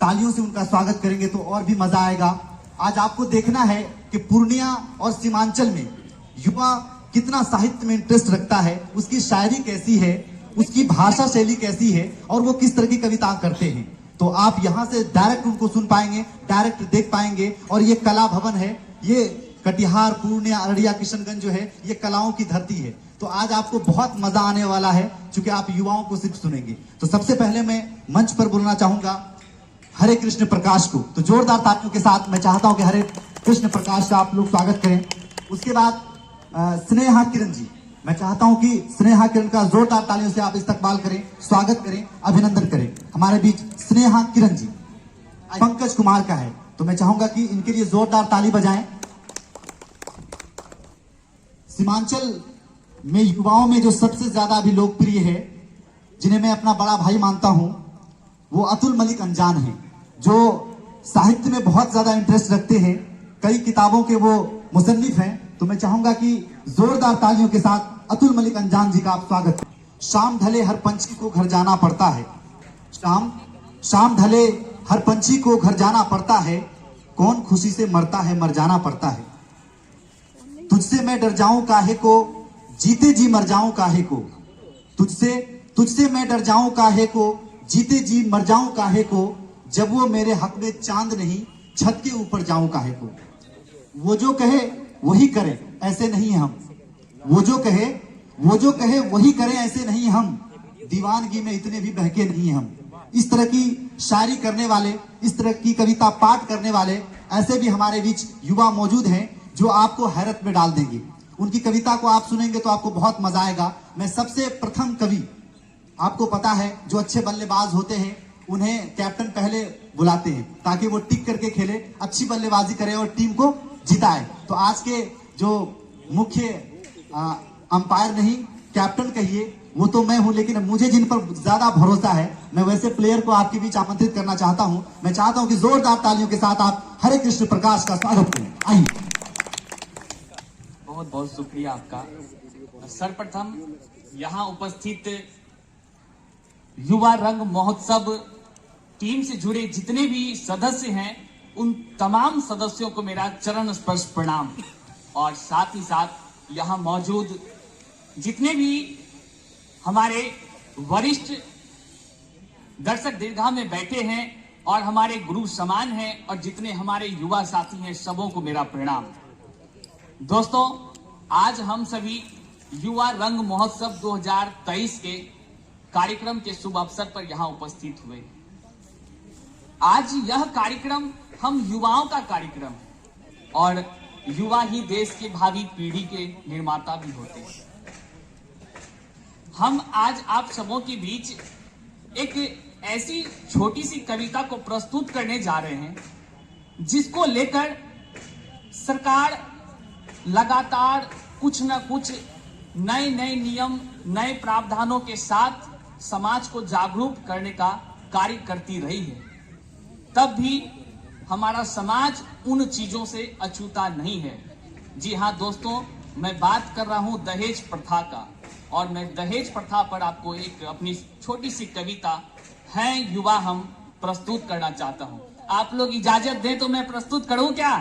तालियों से उनका स्वागत करेंगे तो और भी मजा आएगा। आज आपको देखना है कि पूर्णिया और सीमांचल में युवा कितना साहित्य में इंटरेस्ट रखता है, उसकी शायरी कैसी है, उसकी भाषा शैली कैसी है और वो किस तरह की कविता करते हैं। तो आप यहाँ से डायरेक्ट उनको सुन पाएंगे, डायरेक्ट देख पाएंगे। और ये कला भवन है, ये कटिहार, पूर्णिया, अररिया, किशनगंज जो है, ये कलाओं की धरती है। तो आज आपको बहुत मजा आने वाला है क्योंकि आप युवाओं को सिर्फ सुनेंगे। तो सबसे पहले मैं मंच पर बोलना चाहूंगा हरे कृष्ण प्रकाश को। तो जोरदार तालियों के साथ मैं चाहता हूं कि हरे कृष्ण प्रकाश का आप लोग स्वागत करें। उसके बाद स्नेहा किरण जी, मैं चाहता हूं कि स्नेहा किरण का जोरदार तालियों से आप इस्तकबाल करें, स्वागत करें, अभिनंदन करें। हमारे बीच स्नेहा किरण जी। पंकज कुमार का है, तो मैं चाहूंगा कि इनके लिए जोरदार ताली बजाएं। सीमांचल में युवाओं में जो सबसे ज्यादा अभी लोकप्रिय है, जिन्हें मैं अपना बड़ा भाई मानता हूं, वो अतुल मलिक अनजान हैं, जो साहित्य में बहुत ज्यादा इंटरेस्ट रखते हैं। कई किताबों के वो मुसन्निफ हैं। तो मैं चाहूंगा कि जोरदार तालियों के साथ अतुल मलिक अनजान जी का आप स्वागत करें। शाम ढले हर पंछी को घर जाना पड़ता है, शाम ढले हर पंछी को घर जाना पड़ता है, कौन खुशी से मरता है मर जाना पड़ता है। तुझसे मैं डर जाऊं काहे को, जीते जी मर जाऊं काहे को। तुझसे मैं डर जाऊं काहे को, जीते जी मर जाऊं काहे को। जब वो मेरे हक में चांद नहीं, छत के ऊपर जाऊं काहे को। वो जो कहे वही करे, ऐसे नहीं हम। वो जो कहे वही करें, ऐसे नहीं हम। दीवानगी में इतने भी बहके नहीं हम। इस तरह की शायरी करने वाले, इस तरह की कविता पाठ करने वाले ऐसे भी हमारे बीच युवा मौजूद हैं जो आपको हैरत में डाल देंगे। उनकी कविता को आप सुनेंगे तो आपको बहुत मजा आएगा। मैं सबसे प्रथम कवि, आपको पता है जो अच्छे बल्लेबाज होते हैं उन्हें कैप्टन पहले बुलाते हैं ताकि वो टिक करके खेले, अच्छी बल्लेबाजी करे और टीम को जिताए। तो आज के जो मुख्य अंपायर नहीं, कैप्टन कहिए, वो तो मैं हूं, लेकिन मुझे जिन पर ज्यादा भरोसा है, मैं वैसे प्लेयर को आपके बीच आमंत्रित करना चाहता हूं। मैं चाहता हूं कि जोरदार तालियों के साथ आप हरे कृष्ण प्रकाश का स्वागत करें। आइए। बहुत बहुत शुक्रिया आपका। सर्वप्रथम यहाँ उपस्थित युवा रंग महोत्सव टीम से जुड़े जितने भी सदस्य हैं, उन तमाम सदस्यों को मेरा चरण स्पर्श प्रणाम। और साथ ही साथ यहाँ मौजूद जितने भी हमारे वरिष्ठ दर्शक दीर्घा में बैठे हैं और हमारे गुरु समान हैं और जितने हमारे युवा साथी हैं, सबों को मेरा प्रणाम। दोस्तों, आज हम सभी युवा रंग महोत्सव 2023 के कार्यक्रम के शुभ अवसर पर यहाँ उपस्थित हुए। आज यह कार्यक्रम हम युवाओं का कार्यक्रम है और युवा ही देश के भावी पीढ़ी के निर्माता भी होते हैं। हम आज आप सबों के बीच एक ऐसी छोटी सी कविता को प्रस्तुत करने जा रहे हैं जिसको लेकर सरकार लगातार कुछ न कुछ नए नए नियम, नए प्रावधानों के साथ समाज को जागरूक करने का कार्य करती रही है। तब भी हमारा समाज उन चीजों से अछूता नहीं है। जी हाँ दोस्तों, मैं बात कर रहा हूं दहेज प्रथा का, और मैं दहेज प्रथा पर आपको एक अपनी छोटी सी कविता है युवा हम प्रस्तुत करना चाहता हूं। आप लोग इजाजत दें तो मैं प्रस्तुत करूं क्या?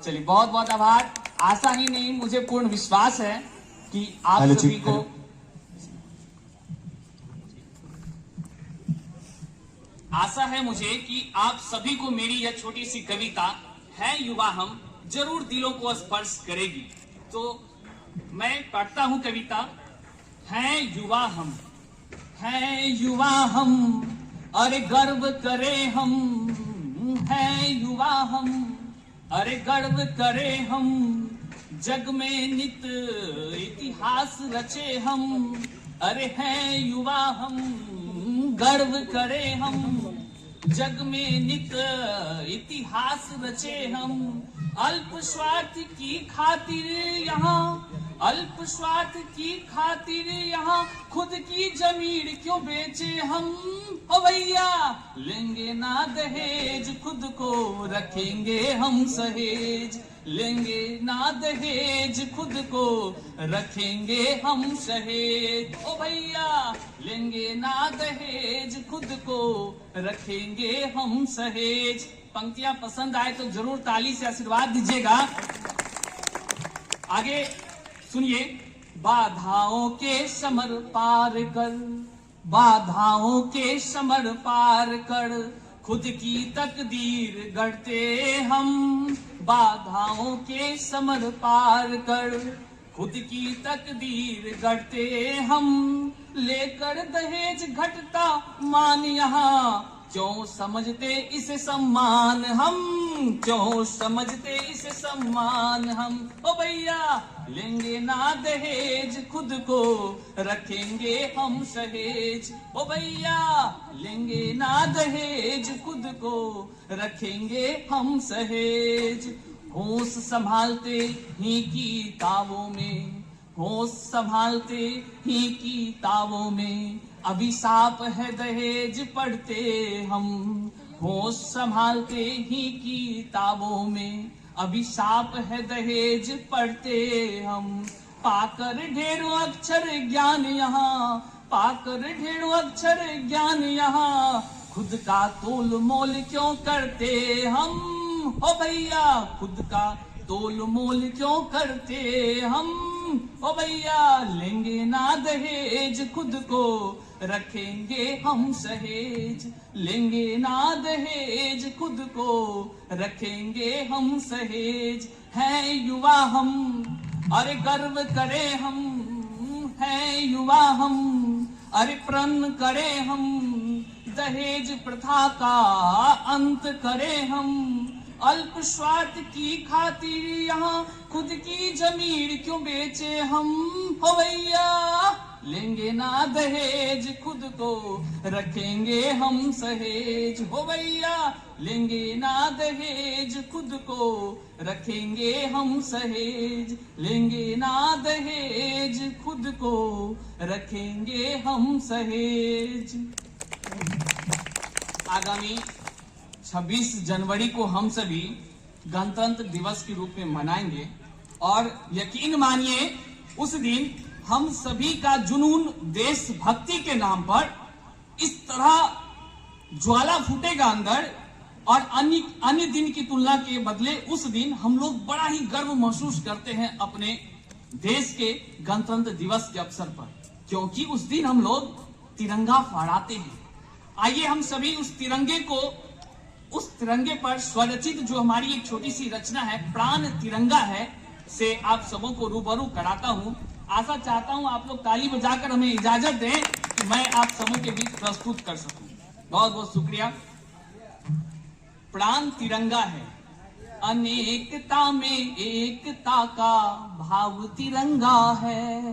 चलिए, बहुत बहुत आभार। आशा ही नहीं, मुझे पूर्ण विश्वास है कि आप सभी को आशा है मुझे कि आप सभी को मेरी यह छोटी सी कविता है युवा हम जरूर दिलों को स्पर्श करेगी। तो मैं पढ़ता हूं कविता। है युवा हम, है युवा हम, अरे गर्व करे हम। है युवा हम, अरे गर्व करे हम। जग में नित इतिहास रचे हम। अरे है युवा हम, गर्व करे हम। जग में नित इतिहास रचे हम। अल्प स्वार्थ की खातिर यहाँ, अल्प स्वार्थ की खातिर यहाँ खुद की जमीन क्यों बेचे हम। ओ भैया, लेंगे ना दहेज, खुद को रखेंगे हम सहेज। लेंगे ना दहेज, खुद को रखेंगे हम सहेज। ओ भैया लेंगे ना दहेज, खुद को रखेंगे हम सहेज। पंक्तियां पसंद आए तो जरूर ताली से आशीर्वाद दीजिएगा। आगे सुनिए। बाधाओं के समर पार कर, बाधाओं के समर पार कर, खुद की तकदीर गढ़ते हम। बाधाओं के समर पार कर, खुद की तकदीर गढ़ते हम। लेकर दहेज घटता मान यहाँ, क्यों समझते इसे सम्मान हम, क्यों समझते इसे सम्मान हम। ओ भैया लेंगे ना दहेज, खुद को रखेंगे हम सहेज। ओ भैया लेंगे ना दहेज, खुद को रखेंगे हम सहेज। होश संभालते ही किताबों में, होश संभालते ही किताबों में, अभिशाप है दहेज पढ़ते हम। होश संभालते ही किताबों में, अभिशाप है दहेज पढ़ते हम। पाकर ढेरों अक्षर ज्ञान यहाँ, पाकर ढेरों अक्षर ज्ञान यहाँ, खुद का तोल मोल क्यों करते हम। ओ भैया खुद का तोल मोल क्यों करते हम। ओ भैया लेंगे ना दहेज, खुद को रखेंगे हम सहेज। लेंगे ना दहेज, खुद को रखेंगे हम सहेज। हैं युवा हम, अरे गर्व करें हम, हैं युवा हम, अरे प्रण करें हम। दहेज प्रथा का अंत करें हम। अल्प स्वार्थ की खातिर यहाँ खुद की जमीन क्यों बेचे हम। हो भैया लेंगे ना दहेज, खुद को रखेंगे हम सहेज। हो भैया लेंगे ना दहेज, खुद को रखेंगे हम सहेज। लेंगे ना दहेज, खुद को रखेंगे हम सहेज। आगामी 26 जनवरी को हम सभी गणतंत्र दिवस के रूप में मनाएंगे और यकीन मानिए उस दिन हम सभी का जुनून देशभक्ति के नाम पर इस तरह ज्वाला फूटेगा अंदर, और अन्य दिन की तुलना के बदले उस दिन हम लोग बड़ा ही गर्व महसूस करते हैं अपने देश के गणतंत्र दिवस के अवसर पर, क्योंकि उस दिन हम लोग तिरंगा फहराते हैं। आइए हम सभी उस तिरंगे पर स्वरचित जो हमारी एक छोटी सी रचना है, प्राण तिरंगा है, से आप सबों को रूबरू कराता हूं। आशा चाहता हूं आप लोग ताली बजाकर हमें इजाजत दें कि मैं आप सबों के बीच प्रस्तुत कर सकूं। बहुत बहुत शुक्रिया। प्राण तिरंगा है, अनेकता में एकता का भाव तिरंगा है।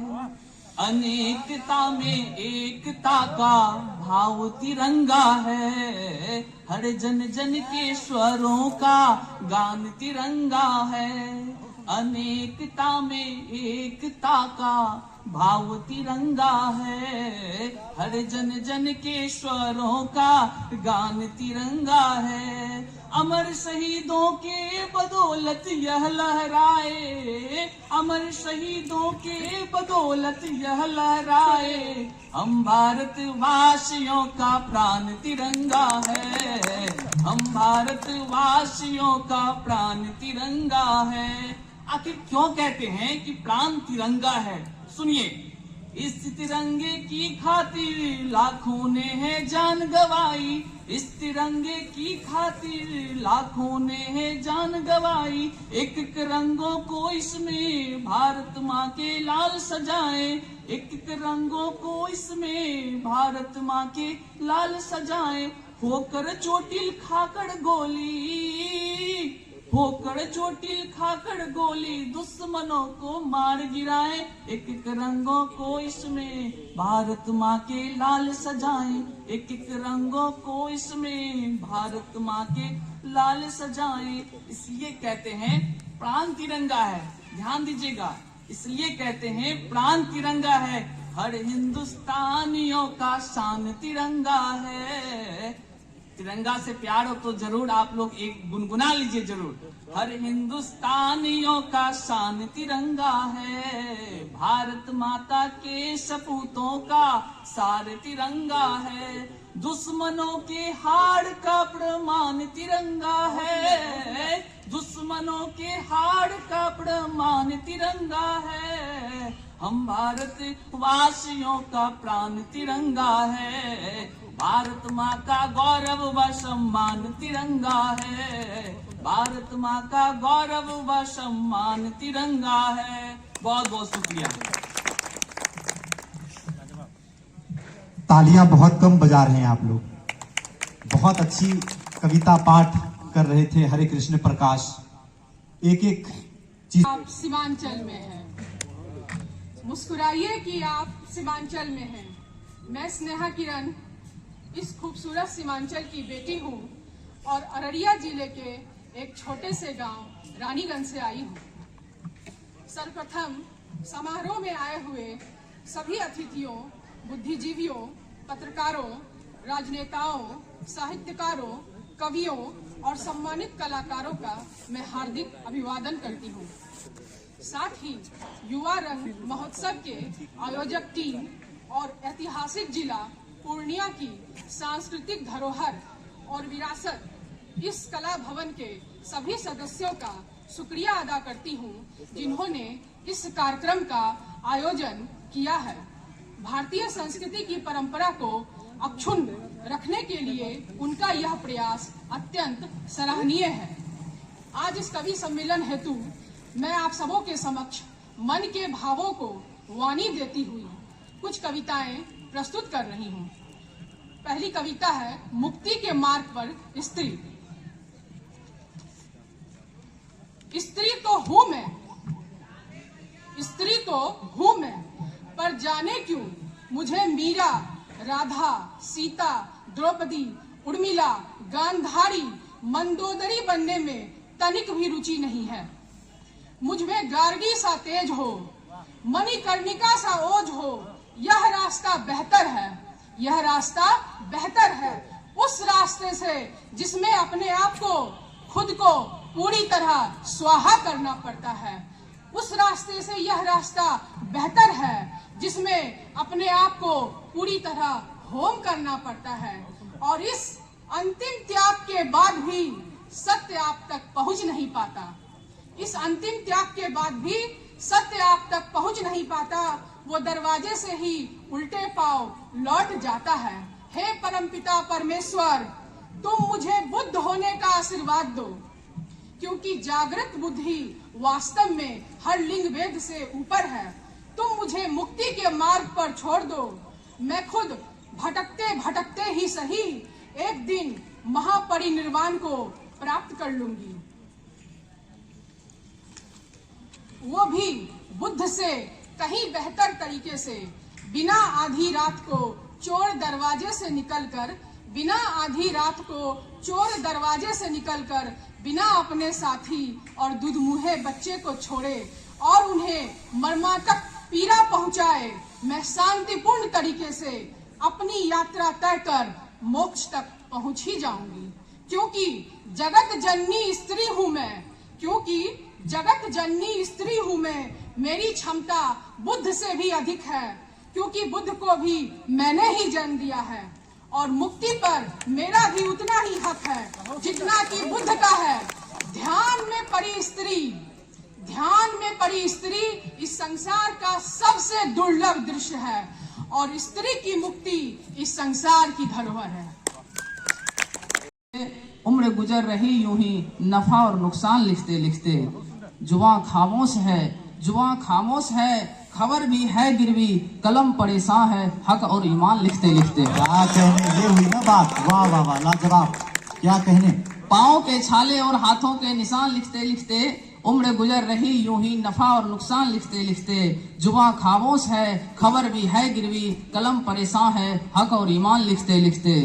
अनेकता में एकता का भाव तिरंगा है। हर जन जन के स्वरों का गान तिरंगा है। अनेकता में एकता का भाव तिरंगा है। हर जन जन के स्वरों का गान तिरंगा है। अमर शहीदों के बदौलत यह लहराए, अमर शहीदों के बदौलत यह लहराए। हम भारतवासियों का प्राण तिरंगा है। हम भारतवासियों का प्राण तिरंगा है। आखिर क्यों कहते हैं कि प्राण तिरंगा है? सुनिए। इस तिरंगे की खातिर लाखों ने है जान गवाई। इस तिरंगे की खातिर लाखों ने है जान गवाई। एक एक रंगों को इसमें भारत माँ के लाल सजाए। एक एक रंगों को इसमें भारत माँ के लाल सजाए। होकर चोटिल खाकर गोली, होकर चोटिल खाकर गोली दुश्मनों को मार गिराए। एक एक रंगों को इसमें भारत माँ के लाल सजाए। एक एक रंगों को इसमें भारत माँ के लाल सजाए। इसलिए कहते हैं प्राण तिरंगा है। ध्यान दीजिएगा, इसलिए कहते हैं प्राण तिरंगा है। हर हिंदुस्तानियों का शान तिरंगा है। तिरंगा से प्यार हो तो जरूर आप लोग एक गुनगुना लीजिए जरूर। हर हिंदुस्तानियों का शान तिरंगा है, भारत माता के सपूतों का सार तिरंगा है, दुश्मनों के हार का प्रमाण तिरंगा है, दुश्मनों के हार का प्रमाण तिरंगा है, हम भारत वासियों का प्राण तिरंगा है, भारत माँ का गौरव व सम्मान तिरंगा है, भारत माँ का गौरव व सम्मान तिरंगा है। बहुत बहुत शुक्रिया। तालियां बहुत कम बजा रहे हैं आप लोग। बहुत अच्छी कविता पाठ कर रहे थे हरे कृष्ण प्रकाश। एक एक चीज। आप सीमांचल में हैं, मुस्कुराइए कि आप सीमांचल में हैं। मैं स्नेहा किरण इस खूबसूरत सीमांचल की बेटी हूँ और अररिया जिले के एक छोटे से गांव रानीगंज से आई हूँ। सर्वप्रथम समारोह में आए हुए सभी अतिथियों, बुद्धिजीवियों, पत्रकारों, राजनेताओं, साहित्यकारों, कवियों और सम्मानित कलाकारों का मैं हार्दिक अभिवादन करती हूँ। साथ ही युवा रंग महोत्सव के आयोजक टीम और ऐतिहासिक जिला पूर्णिया की सांस्कृतिक धरोहर और विरासत इस कला भवन के सभी सदस्यों का शुक्रिया अदा करती हूँ जिन्होंने इस कार्यक्रम का आयोजन किया है। भारतीय संस्कृति की परंपरा को अक्षुण्ण रखने के लिए उनका यह प्रयास अत्यंत सराहनीय है। आज इस कवि सम्मेलन हेतु मैं आप सबों के समक्ष मन के भावों को वाणी देती हुई कुछ कविताएं प्रस्तुत कर रही हूँ। पहली कविता है मुक्ति के मार्ग पर स्त्री। स्त्री तो हूँ मैं, स्त्री तो हूँ मैं, पर जाने क्यों मुझे मीरा, राधा, सीता, द्रौपदी, उर्मिला, गांधारी, मंदोदरी बनने में तनिक भी रुचि नहीं है। मुझ में गार्गी सा तेज हो, मणिकर्णिका सा ओज हो, यह रास्ता बेहतर है, यह रास्ता बेहतर है उस रास्ते से जिसमें अपने आप को, खुद को पूरी तरह स्वाहा करना पड़ता है। उस रास्ते से यह रास्ता बेहतर है जिसमें अपने आप को पूरी तरह होम करना पड़ता है और इस अंतिम त्याग के बाद भी सत्य आप तक पहुंच नहीं पाता। इस अंतिम त्याग के बाद भी सत्य आप तक पहुंच नहीं पाता, वो दरवाजे से ही उल्टे पांव लौट जाता है। हे परमपिता परमेश्वर, तुम मुझे बुद्ध होने का आशीर्वाद दो, क्योंकि जागृत बुद्धि वास्तव में हर लिंग भेद से ऊपर है। तुम मुझे मुक्ति के मार्ग पर छोड़ दो, मैं खुद भटकते भटकते ही सही एक दिन महापरिनिर्वाण को प्राप्त कर लूंगी। वो भी बुद्ध से कहीं बेहतर तरीके से, बिना आधी रात को चोर दरवाजे से निकलकर, बिना आधी रात को चोर दरवाजे से निकलकर, बिना अपने साथी और दुधमुहे बच्चे को छोड़े और उन्हें मर्मांतक पीड़ा पहुंचाए, मैं शांतिपूर्ण तरीके से अपनी यात्रा तय कर मोक्ष तक पहुंच ही जाऊंगी। क्योंकि जगत जननी स्त्री हूं मैं, क्योंकि जगत जननी स्त्री हूं मैं, मेरी क्षमता बुद्ध से भी अधिक है, क्योंकि बुद्ध को भी मैंने ही जन्म दिया है और मुक्ति पर मेरा भी उतना ही हक है जितना कि बुद्ध का है। ध्यान में पड़ी स्त्री, ध्यान में पड़ी स्त्री इस संसार का सबसे दुर्लभ दृश्य है और स्त्री की मुक्ति इस संसार की धरोहर है। उम्र गुजर रही यूं ही नफा और नुकसान लिखते लिखते, जुबां खामोश है, जुबां खामोश है, खबर भी है गिरवी, कलम परेशान है, हक और ईमान लिखते लिखते। क्या कहने, ये हुई ना बात। वाह वाह वाह, लाजवाब। क्या कहने। पाँव के छाले और हाथों के निशान लिखते लिखते, उम्र गुजर रही यूं ही नफा और नुकसान लिखते लिखते, जुबां खामोश है, खबर भी है गिरवी, कलम परेशान है, हक और ईमान लिखते लिखते।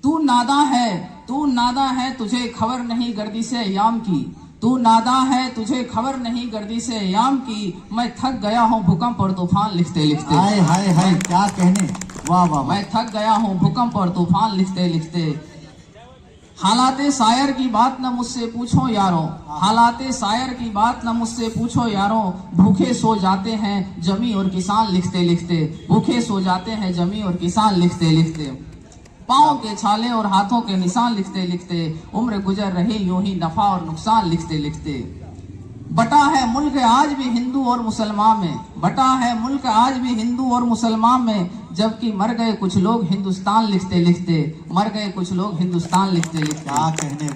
तू नादा है, तू नादा है, तुझे खबर नहीं गर्दिश याम की, तू नादा है, तुझे खबर नहीं गर्दिश याम की, मैं थक गया हूँ भूकंप और तूफान लिखते लिखते। हाय हाय हाय, क्या कहने। वाह वाह वाह। मैं थक गया हूँ भूकंप और तूफान लिखते लिखते। हालाते शायर की बात न मुझसे पूछो यारों, हालाते शायर की बात न मुझसे पूछो यारों, भूखे सो जाते हैं जमी और किसान लिखते लिखते, भूखे सो जाते हैं जमी और किसान लिखते लिखते, पाँव के छाले और हाथों के निशान लिखते लिखते, उम्र गुजर रही यूं ही नफा और नुकसान लिखते लिखते। बटा है मुल्क आज भी हिंदू और मुसलमान में, बटा है मुल्क आज भी हिंदू और मुसलमान में, जबकि मर गए कुछ लोग हिंदुस्तान लिखते लिखते, मर गए कुछ लोग हिंदुस्तान लिखते लिखते। क्या कहने,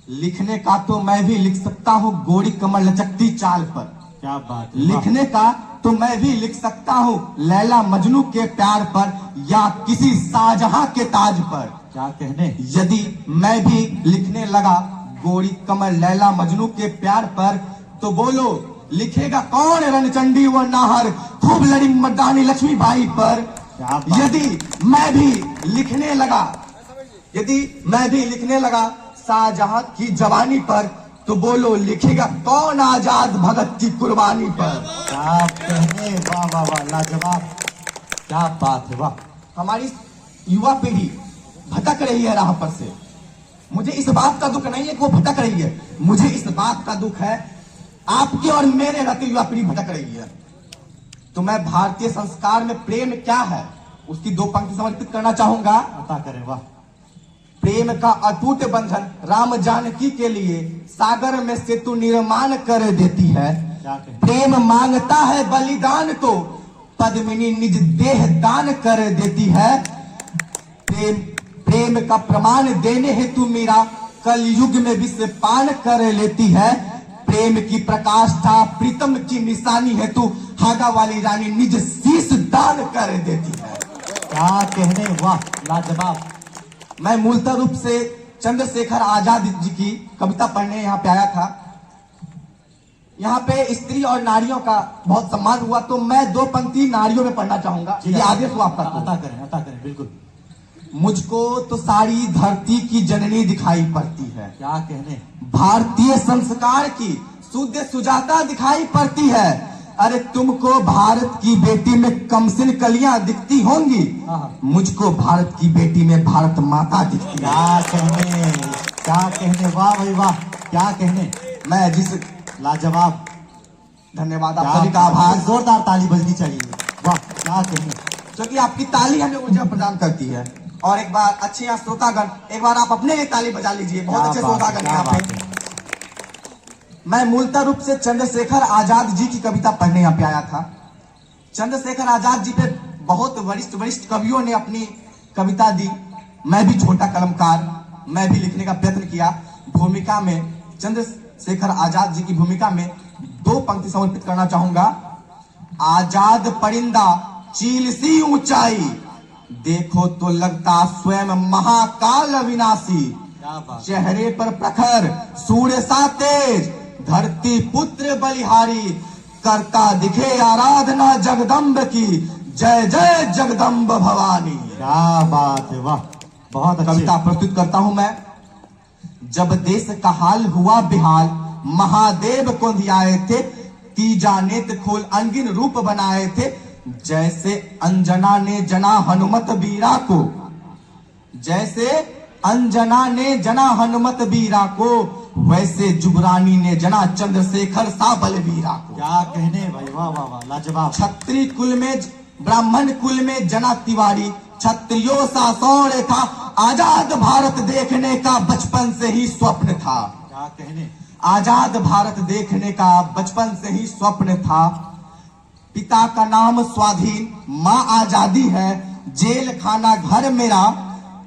लिखने का तो मैं भी लिख सकता हूँ गोरी कमर लचकती चाल पर, क्या बात है, लिखने का तो मैं भी लिख सकता हूँ लैला मजनू के प्यार पर या किसी शाहजहां के ताज पर। क्या कहने, यदि मैं भी लिखने लगा गोरी कमर लैला मजनू के प्यार पर, तो बोलो लिखेगा कौन रणचंडी व नाहर खूब लड़ी मर्दानी लक्ष्मीबाई पर। क्या बात। यदि मैं भी लिखने लगा, यदि मैं भी लिखने लगा शाहजहां की जवानी पर, तो बोलो लिखेगा कौन आजाद भगत की कुर्बानी पर। क्या कहने, वाह वाह वाह, लाजवाब, क्या बात है, वाह। हमारी युवा पीढ़ी भटक रही है राह पर से। मुझे इस बात का दुख नहीं है कि वो भटक रही है, मुझे इस बात का दुख है आपके और मेरे रहते युवा पीढ़ी भटक रही है। तो मैं भारतीय संस्कार में प्रेम क्या है उसकी दो पंक्ति समर्पित करना चाहूंगा। अता करें, वाह। प्रेम का अटूट बंधन राम जानकी के लिए सागर में सेतु निर्माण कर देती है। क्या कहने, प्रेम मांगता है बलिदान तो पद्मिनी निज देह दान कर देती है। प्रेम का प्रमाण देने हेतु मीरा कलयुग में विश्व पान कर लेती है। प्रेम की प्रकाष्ठा प्रीतम की निशानी हेतु हागा वाली रानी निज शीश दान कर देती है। क्या कहने, वाह, लाजवाब। मैं मूलतः रूप से चंद्रशेखर आजाद जी की कविता पढ़ने यहाँ पे आया था। यहाँ पे स्त्री और नारियों का बहुत सम्मान हुआ, तो मैं दो पंक्ति नारियों में पढ़ना चाहूंगा। ये आदेश हुआ आपका। अता करें, अता करें, बिल्कुल। मुझको तो सारी धरती की जननी दिखाई पड़ती है, क्या कहने, भारतीय संस्कार की शुद्ध सुजाता दिखाई पड़ती है। अरे तुमको भारत की बेटी में कमसिन कलियां दिखती होंगी, मुझको भारत की बेटी में भारत माता दिखती है। क्या कहने, क्या कहने, वाह भाई वाह, क्या कहने, मैं जिस लाजवाब। धन्यवाद, आप सभी का आभार। जोरदार ताली बजनी चाहिए, वाह, क्या कहने। क्योंकि आपकी ताली हमें ऊर्जा प्रदान करती है। और एक बार अच्छे यहाँ श्रोतागण, एक बार आप अपने लिए ताली बजा लीजिए। बहुत अच्छे श्रोतागण यहाँ पे। मैं मूलतः रूप से चंद्रशेखर आजाद जी की कविता पढ़ने यहाँ पे आया था। चंद्रशेखर आजाद जी पे बहुत वरिष्ठ वरिष्ठ कवियों ने अपनी कविता दी। मैं भी छोटा कलमकार, मैं भी लिखने का प्रयत्न किया। भूमिका में चंद्रशेखर आजाद जी की भूमिका में दो पंक्ति समर्पित करना चाहूंगा। आजाद परिंदा चील सी ऊंचाई, देखो तो लगता स्वयं महाकाल अविनाशी। चेहरे पर प्रखर सूर्य सा तेज, धरती पुत्र बलिहारी, करता दिखे आराधना जगदम्ब की, जय जय जगदम्ब भवानी। क्या बात है, वाह, बहुत अच्छी कविता प्रस्तुत करता हूं मैं। जब देश का हाल हुआ बेहाल, महादेव को धियाए थे, तीजा नेत्र खोल अंगिन रूप बनाए थे। जैसे अंजना ने जना हनुमत बीरा को, जैसे अंजना ने जना हनुमत बीरा को, वैसे जुबरानी ने जना चंद्रशेखर सा बलवीरा को। क्या कहने भाई, वाह वाह वाह, लाजवाब। क्षत्रिय कुल में ब्राह्मण कुल में जना तिवारी, क्षत्रियों सा सौर्य था, आजाद भारत देखने का बचपन से ही स्वप्न था। क्या कहने, आजाद भारत देखने का बचपन से ही स्वप्न था। पिता का नाम स्वाधीन, माँ आजादी है, जेल खाना घर मेरा,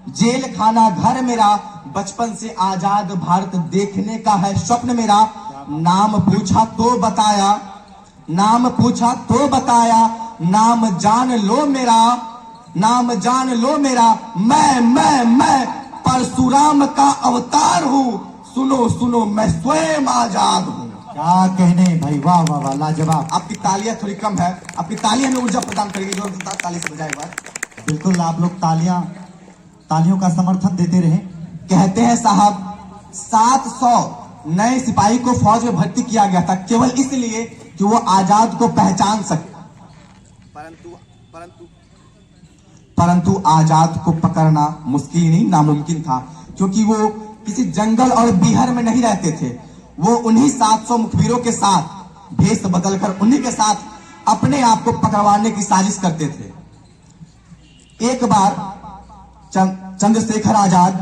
जेल खाना घर मेरा, बचपन से आजाद भारत देखने का है स्वप्न मेरा। नाम पूछा तो बताया, नाम पूछा तो बताया, नाम जान लो मेरा, नाम जान लो मेरा। मैं परशुराम का अवतार हूँ, सुनो सुनो मैं स्वयं आजाद हूँ। क्या कहने भाई, वाह वाह वाह, लाजवाब। आपकी तालियां थोड़ी कम है, आपकी तालियां हमें ऊर्जा प्रदान करेगी। जो ताली से बजाए बार बिल्कुल, आप लोग तालियों का समर्थन देते रहे। कहते हैं साहब 700 नए सिपाही को फौज में भर्ती किया गया था, केवल इसलिए कि वो आजाद को पहचान सके। परंतु आजाद को पकड़ना मुश्किल नहीं नामुमकिन था। क्योंकि वो किसी जंगल और बिहार में नहीं रहते थे। वो उन्हीं 700 मुखबिरों के साथ भेष बदलकर उन्हीं के साथ अपने आप को पकड़वाने की साजिश करते थे। एक बार चंद्रशेखर आजाद,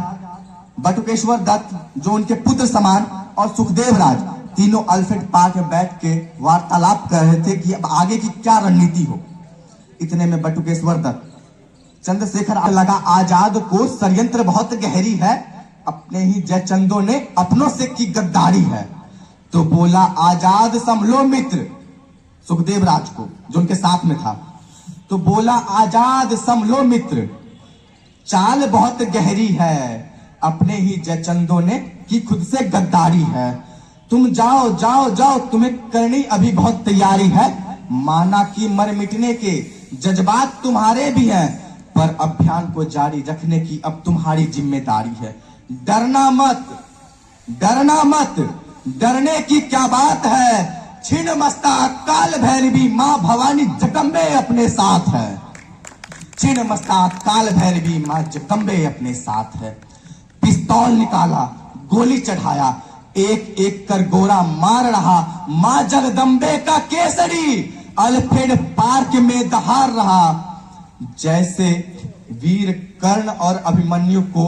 बटुकेश्वर दत्त जो उनके पुत्र समान, और सुखदेव राज तीनों अल्फ्रेड पार्क में बैठ के वार्तालाप कर रहे थे कि अब आगे की क्या रणनीति हो। इतने में बटुकेश्वर दत्त चंद्रशेखर लगा आजाद को षड्यंत्र बहुत गहरी है, अपने ही जयचंदों ने अपनों से की गद्दारी है। तो बोला आजाद समलो मित्र, सुखदेव राज को जो उनके साथ में था, तो बोला आजाद समलो मित्र, चाल बहुत गहरी है, अपने ही जयचंदों ने की खुद से गद्दारी है। तुम जाओ जाओ जाओ, तुम्हें करनी अभी बहुत तैयारी है। माना कि मर मिटने के जज्बात तुम्हारे भी हैं, पर अभियान को जारी रखने की अब तुम्हारी जिम्मेदारी है। डरना मत, डरना मत, डरने की क्या बात है। छिन्न मस्ताक काल भैरवी मां भवानी जगदम्बे अपने साथ है। छिन्न मस्ताक काल भैरवी मां जगदम्बे अपने साथ है। पिस्तौल निकाला, गोली चढ़ाया, एक एक कर गोरा मार रहा। मां जगदम्बे का केसरी अल्फ्रेड पार्क में दहाड़ रहा। जैसे वीर कर्ण और अभिमन्यु को,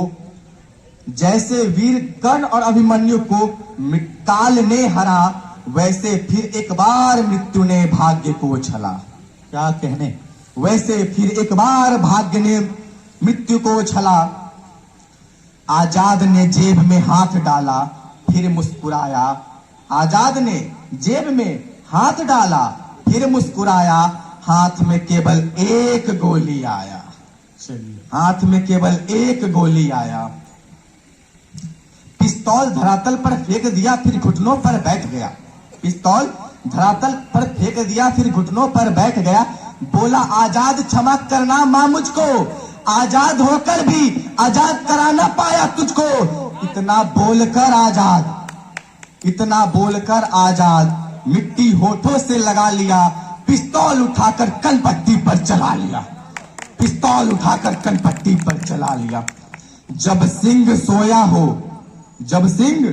जैसे वीर कर्ण और अभिमन्यु को काल ने हरा, वैसे फिर एक बार मृत्यु ने भाग्य को छला। क्या कहने, वैसे फिर एक बार भाग्य ने मृत्यु को छला। आजाद ने जेब में हाथ डाला, फिर मुस्कुराया। आजाद ने जेब में हाथ डाला, फिर मुस्कुराया। हाथ में केवल एक गोली आया, हाथ में केवल एक गोली आया। पिस्तौल धरातल पर फेंक दिया, फिर घुटनों पर बैठ गया। पिस्तौल धरातल पर फेंक दिया, फिर घुटनों पर बैठ गया। बोला आजाद क्षमा करना मां मुझको, आजाद होकर भी आजाद करा ना पाया तुझको। इतना बोलकर आजाद, इतना बोलकर आजाद मिट्टी होठों से लगा लिया। पिस्तौल उठाकर कनपट्टी पर चला लिया, पिस्तौल उठाकर कनपट्टी पर चला लिया। जब सिंह सोया हो, जब सिंह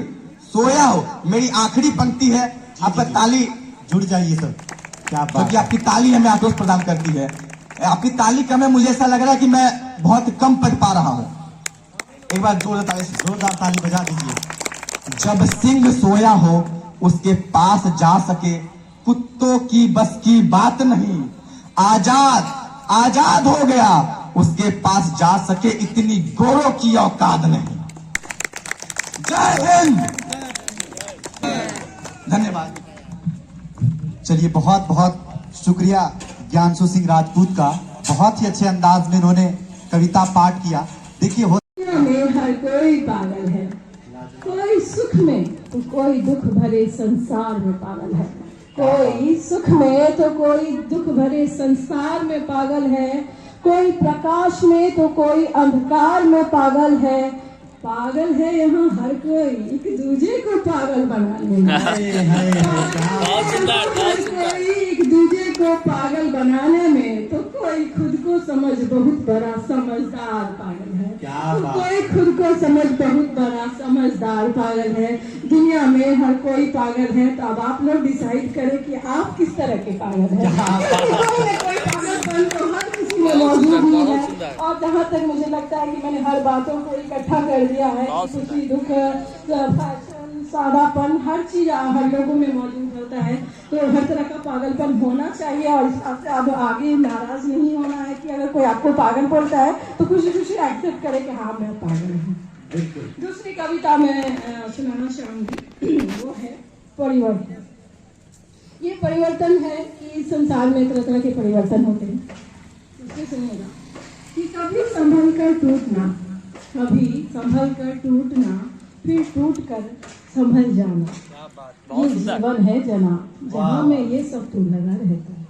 सोया हो, मेरी आखिरी पंक्ति है, आपका ताली जुड़ जाइए सब। क्या बात, क्योंकि आपकी ताली हमें आक्रोश प्रदान करती है। आपकी ताली कम है, मुझे ऐसा लग रहा है कि मैं बहुत कम पढ़ पा रहा हूं। एक बार जोरदार ताली बजा दीजिए। जब सिंह सोया हो उसके पास जा सके, कुत्तों की बस की बात नहीं। आजाद आजाद हो गया, उसके पास जा सके, इतनी गोरों की औकात नहीं। जय हिंद, धन्यवाद। चलिए, बहुत बहुत शुक्रिया ज्ञानशु सिंह राजपूत का। बहुत ही अच्छे अंदाज में इन्होंने कविता पाठ किया। देखिए, दुनिया में हर कोई पागल है, कोई सुख में तो कोई दुख भरे संसार में पागल है। कोई सुख में तो कोई दुख भरे संसार में पागल है। कोई प्रकाश में तो कोई अंधकार में पागल है। पागल है यहाँ हर कोई एक दूजे को पागल बनाने में। कोई एक दूजे को पागल बनाने में, तो कोई खुद को समझ बहुत बड़ा समझदार पागल है। तो कोई खुद को समझ बहुत बड़ा समझदार पागल है। दुनिया में हर कोई पागल है। तो अब आप लोग डिसाइड करें कि आप किस तरह के पागल हैं। कोई न कोई पागलपन तो हर किसी में मौजूद ही है। और जहाँ तक मुझे लगता है कि मैंने हर बातों को इकट्ठा कर दिया है, खुशी दुख फैशन सादापन हर चीज हर लोगों में मौजूद होता है। तो हर तरह का पागलपन होना चाहिए, और इस हिसाब से अब आगे नाराज नहीं होना है कि अगर कोई आपको पागल बोलता है तो खुशी खुशी एक्सेप्ट करे कि हाँ मैं पागल हूँ। दूसरी कविता मैं सुनाना चाहूंगी, वो है परिवर्तन। ये परिवर्तन है कि संसार में तरह तरह के परिवर्तन होते हैं। उससे सुनिएगा कि कभी संभल कर टूटना, कभी संभल कर टूटना, फिर टूट कर संभल जाना। ये जीवन है जना, जहाँ में ये सब तो लगा रहता है।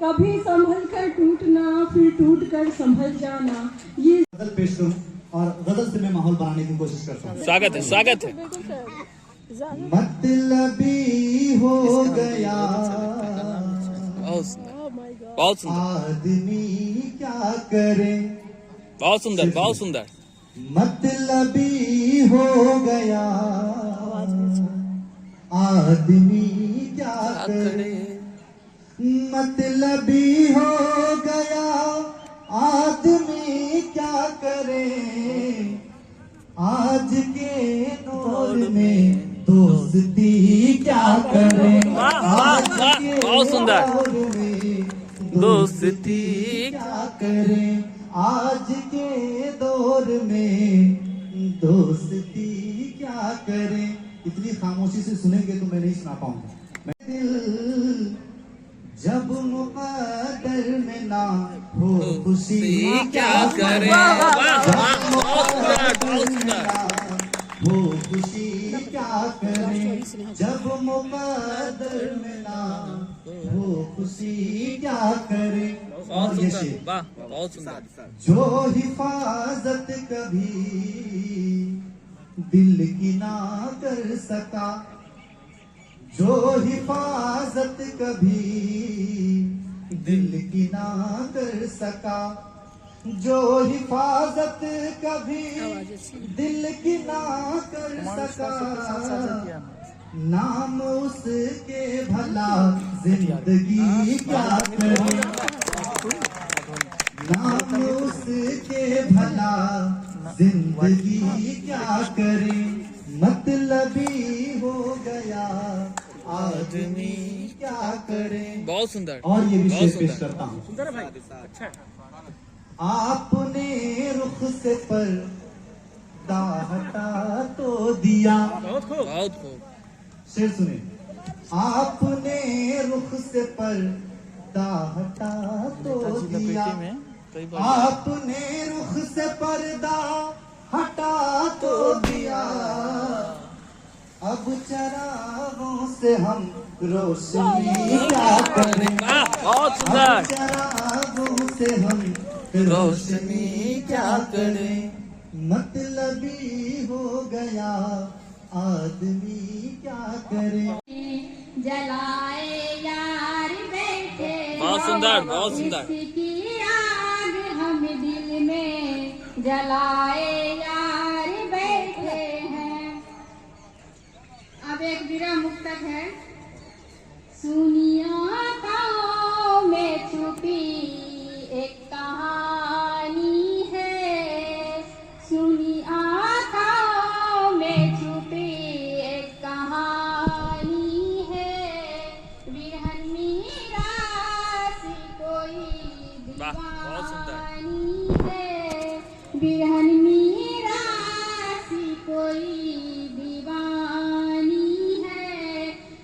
कभी संभल कर टूटना, फिर टूट कर संभल जाना। ये गजल पेश करूं और गजल से मैं माहौल बनाने की कोशिश करता हूँ। स्वागत है, स्वागत है। मतलबी हो गया बहुत सुंदर, आदमी क्या करे। बहुत सुंदर, बहुत सुंदर। मतलबी हो गया आदमी क्या करे, मतलबी हो गया आदमी क्या करे, आज के दौर में दोस्ती क्या करे, आज के बहुत सुंदर। दौर में दोस्ती क्या करे, आज के दौर में दोस्ती क्या करे। इतनी खामोशी से सुनेंगे तो मैं नहीं सुना पाऊंगा। मैं दिल जब मुकद्दर में ना हो खुशी क्या करे, जब मुकद्दर में ना हो खुशी क्या करे, जब मुकद्दर में ना हो खुशी क्या करे। और ये शेर, बहुत सुंदर। जो हिफाजत कभी दिल की ना कर सका, जो हिफाजत कभी दिल की ना कर सका, जो हिफाजत कभी दिल की ना कर सका, नाम उसके भला जिंदगी क्या करे, नाम उसके भला जिंदगी क्या करे, मतलबी हो गया आदमी क्या करे। बहुत सुंदर। और ये भी बहुत शेर पेश सुंदर। करता हूँ। सुंदर भाई, अच्छा। आपने रुख से पर्दा हटा तो दिया, बहुत खूब, बहुत खूब। शेर सुने, आपने रुख से पर्दा हटा तो दिया, आपने रुख से पर्दा हटा तो दिया, अब चरागों से हम रोशनी क्या करें, बहुत अब चरागों से हम रोशनी क्या करें, मतलबी हो गया आदमी क्या करे। जलाए यार बैठे, बहुत सुंदर, बहुत सुंदर। इसकी आग हम दिल में जलाए यार बैठे हैं। अब एक विरह मुक्तक है। सुनिया गाँव में छुपी एक कहानी है, सुनी आँखों में छुपी एक कहानी है, बिरहन मीरा सी कोई दीवानी है, बिरहन मीरा सी कोई दीवानी है,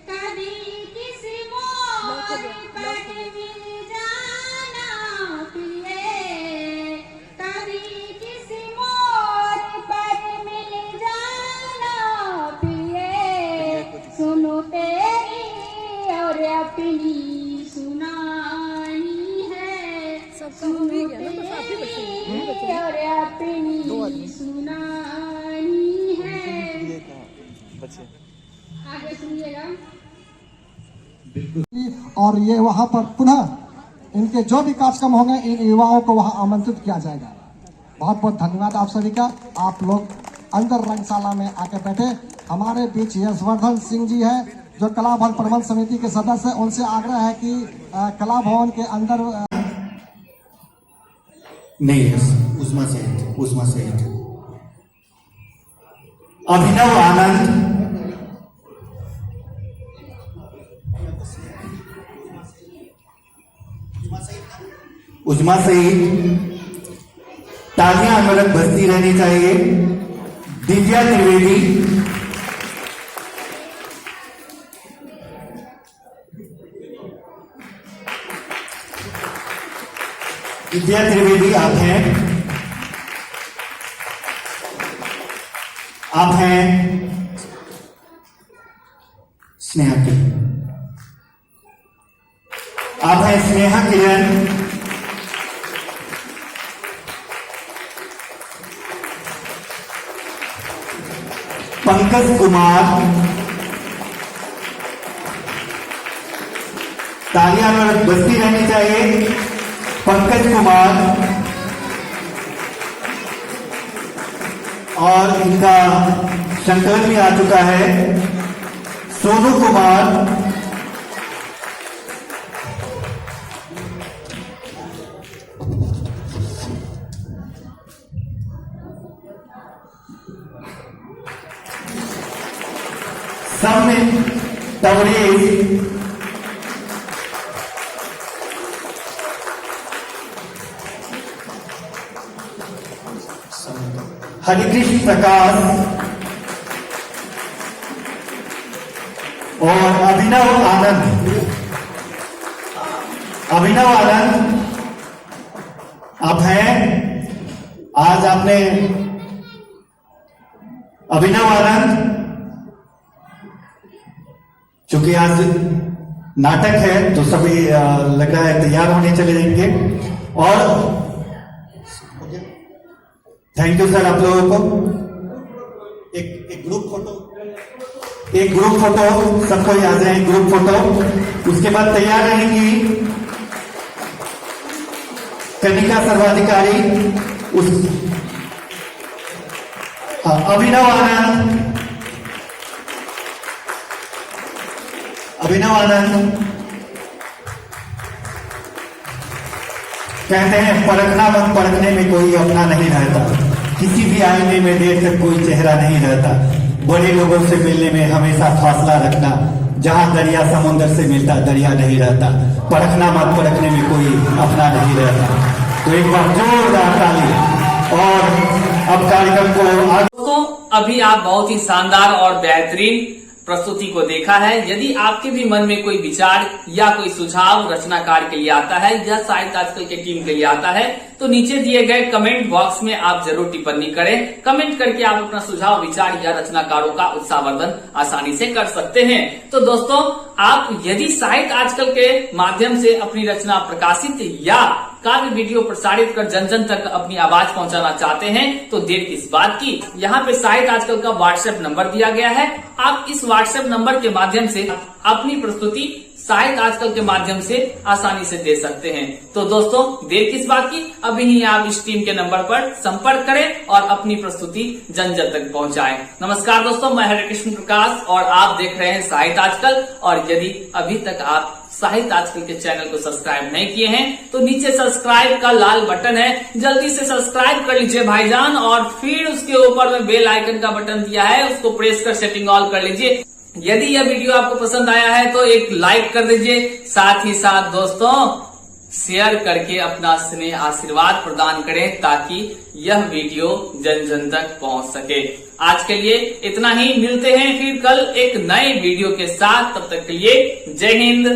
कभी किसी मोड़ पर मिल जाना प्रिय, कभी किसी मोड़ पर मिल जाना प्रिय, सुनो तेरी और अपनी सुनानी है, सुनो तेरी और अपनी सुनानी है। आगे सुनिएगा। और ये वहाँ पर पुनः इनके जो भी कार्यक्रम होंगे इन युवाओं को वहाँ आमंत्रित किया जाएगा। बहुत बहुत धन्यवाद आप सभी का। आप लोग अंदर रंगशाला में आके बैठे। हमारे बीच यशवर्धन सिंह जी है जो कला भवन प्रबंध समिति के सदस्य है। उनसे आग्रह है कि कला भवन के अंदर नहीं, उस्मा से अभिनव आनंद, उस्मा सईद, तालियां अनवरत बजती रहनी चाहिए। दिव्या त्रिवेदी, विद्या त्रिवेदी आप हैं स्नेहा किरण, आप हैं स्नेहा किरण, पंकज कुमार, तालियां में बजती रहनी चाहिए। पंकज कुमार, और इनका संकलन भी आ चुका है। सोनू कुमार, सबने तवरेज, हरिकृष्ण प्रकाश और अभिनव आनंद। अभिनव आनंद आप हैं, आज आपने अभिनव आनंद, चूंकि आज नाटक है तो सभी लग रहा है तैयार होने चले जाएंगे। और थैंक यू सर आप लोगों को। एक ग्रुप फोटो सबको आ जाए, ग्रुप फोटो। उसके बाद तैयार रहेंगी कनिका सर्वाधिकारी, उस अभिनव आनंद कहते हैं परखना मत, परखने में कोई अपना नहीं रहता, किसी भी आईने में देर तक कोई चेहरा नहीं रहता, बड़े लोगों से मिलने में हमेशा फासला रखना, जहां दरिया समुद्र से मिलता दरिया नहीं रहता, परखना मत, परखने में कोई अपना नहीं रहता। तो एक बार जोरदार ताली। और अब कार्यक्रम को दोस्तों, अभी आप बहुत ही शानदार और बेहतरीन प्रस्तुति को देखा है। यदि आपके भी मन में कोई विचार या कोई सुझाव रचनाकार के लिए आता है या साहित्य आजकल के टीम के लिए आता है तो नीचे दिए गए कमेंट बॉक्स में आप जरूर टिप्पणी करें। कमेंट करके आप अपना सुझाव, विचार या रचनाकारों का उत्साहवर्धन आसानी से कर सकते हैं। तो दोस्तों, आप यदि साहित्य आजकल के माध्यम से अपनी रचना प्रकाशित या काव्य वीडियो प्रसारित कर जन जन तक अपनी आवाज पहुंचाना चाहते हैं तो देर किस बात की। यहाँ पे साहित्य आजकल का व्हाट्सएप नंबर दिया गया है। आप इस व्हाट्सएप नंबर के माध्यम से अपनी प्रस्तुति साहित्य आजकल के माध्यम से आसानी से दे सकते हैं। तो दोस्तों, देर किस बात की, अभी ही आप इस टीम के नंबर पर संपर्क करें और अपनी प्रस्तुति जन जन तक पहुंचाएं। नमस्कार दोस्तों, मैं हरिकृष्ण प्रकाश और आप देख रहे हैं साहित्य आजकल। और यदि अभी तक आप साहित्य आजकल के चैनल को सब्सक्राइब नहीं किए हैं तो नीचे सब्सक्राइब का लाल बटन है, जल्दी से सब्सक्राइब कर लीजिए भाईजान। और फिर उसके ऊपर में बेल आइकन का बटन दिया है, उसको प्रेस कर सेटिंग ऑल कर लीजिए। यदि यह वीडियो आपको पसंद आया है तो एक लाइक कर दीजिए। साथ ही साथ दोस्तों, शेयर करके अपना स्नेह आशीर्वाद प्रदान करें ताकि यह वीडियो जन जन तक पहुंच सके। आज के लिए इतना ही, मिलते हैं फिर कल एक नए वीडियो के साथ। तब तक के लिए जय हिंद,